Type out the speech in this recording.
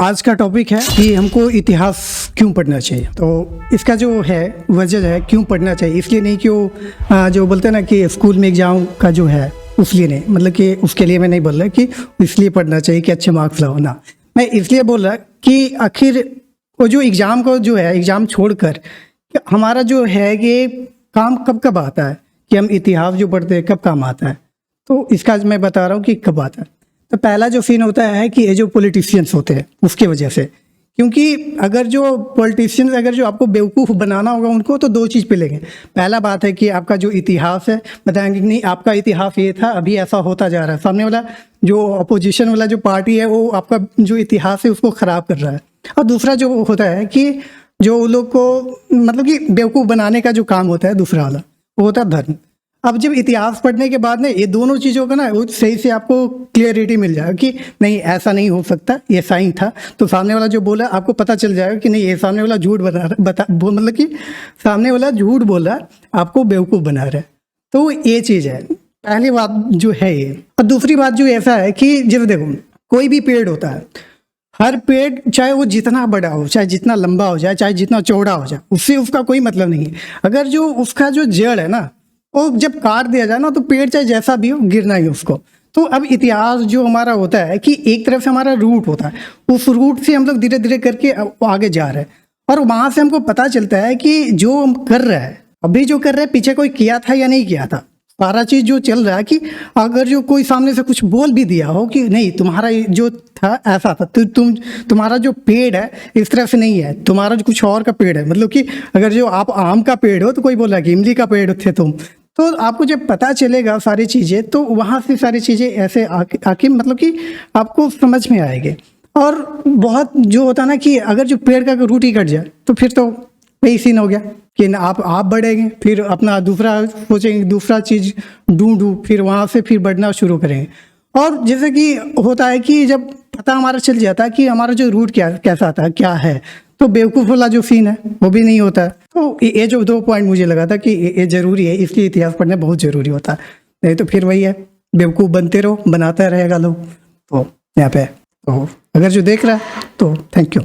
आज का टॉपिक है कि हमको इतिहास क्यों पढ़ना चाहिए। तो इसका जो है वजह है क्यों पढ़ना चाहिए, इसलिए नहीं कि वो जो बोलते हैं ना कि स्कूल में एग्जाम का जो है उसलिए नहीं, मतलब कि उसके लिए मैं नहीं बोल रहा कि इसलिए पढ़ना चाहिए कि अच्छे मार्क्स लाओ ना। मैं इसलिए बोल रहा कि आखिर वो जो एग्ज़ाम को जो है एग्ज़ाम छोड़कर हमारा जो है कि काम कब कब आता है, कि हम इतिहास जो पढ़ते हैं कब काम आता है। तो इसका आज मैं बता रहा हूँ कि कब आता है। तो पहला जो सीन होता है कि ये जो पॉलिटिशियंस होते हैं उसके वजह से, क्योंकि अगर जो पॉलिटिशियंस अगर जो आपको बेवकूफ़ बनाना होगा उनको तो दो चीज़ पे लेंगे। पहला बात है कि आपका जो इतिहास है बताएंगे कि नहीं आपका इतिहास ये था, अभी ऐसा होता जा रहा है। सामने वाला जो अपोजिशन वाला जो पार्टी है वो आपका जो इतिहास है उसको ख़राब कर रहा है। और दूसरा जो होता है कि जो लोग को मतलब कि बेवकूफ़ बनाने का जो काम होता है दूसरा वाला, वो होता है धर्म। अब जब इतिहास पढ़ने के बाद ना ये दोनों चीज़ों का ना वो सही से आपको क्लियरिटी मिल जाएगा कि नहीं ऐसा नहीं हो सकता, ये साइन था। तो सामने वाला जो बोला आपको पता चल जाएगा कि नहीं ये सामने वाला झूठ मतलब कि सामने वाला झूठ बोल रहा है, आपको बेवकूफ़ बना रहा है। तो ये चीज़ है, पहली बात जो है ये। और दूसरी बात जो ऐसा है कि जब देखो कोई भी पेड़ होता है, हर पेड़ चाहे वो जितना बड़ा हो, चाहे जितना लंबा हो जाए, चाहे जितना चौड़ा हो जाए, उससे उसका कोई मतलब नहीं है। अगर जो उसका जो जड़ है ना वो जब काट दिया जाए ना तो पेड़ चाहे जैसा भी हो गिरना ही उसको। तो अब इतिहास जो हमारा होता है कि एक तरफ से हमारा रूट होता है, उस रूट से हम लोग धीरे धीरे करके आगे जा रहे हैं और वहाँ से हमको पता चलता है कि जो हम कर रहे हैं अभी जो कर रहे हैं पीछे कोई किया था या नहीं किया था। सारा चीज़ जो चल रहा है कि अगर जो कोई सामने से कुछ बोल भी दिया हो कि नहीं तुम्हारा जो था ऐसा था, तो तुम्हारा जो पेड़ है इस तरह से नहीं है, तुम्हारा जो कुछ और का पेड़ है, मतलब कि अगर जो आप आम का पेड़ हो तो कोई बोल रहा है कि इमली का पेड़ थे तुम। तो आपको जब पता चलेगा सारी चीज़ें तो वहाँ से सारी चीज़ें ऐसे आके मतलब कि आपको समझ में आएंगे। और बहुत जो होता है ना कि अगर जो पेड़ का रूट ही कट जाए तो फिर तो वही सीन हो गया कि आप बढ़ेंगे, फिर अपना दूसरा सोचेंगे, दूसरा चीज़ ढूंढूं, फिर वहाँ से फिर बढ़ना शुरू करेंगे। और जैसे कि होता है कि जब पता हमारा चल जाता है कि हमारा जो रूट कैसा था क्या है, तो बेवकूफ़ वाला जो सीन है वो भी नहीं होता है। तो ये जो दो पॉइंट मुझे लगा था कि ये ज़रूरी है, इसलिए इतिहास पढ़ना बहुत ज़रूरी होता है। नहीं तो फिर वही है, बेवकूफ़ बनते रहो, बनाता रहेगा लोग। तो यहाँ पे तो अगर जो देख रहा है तो थैंक यू।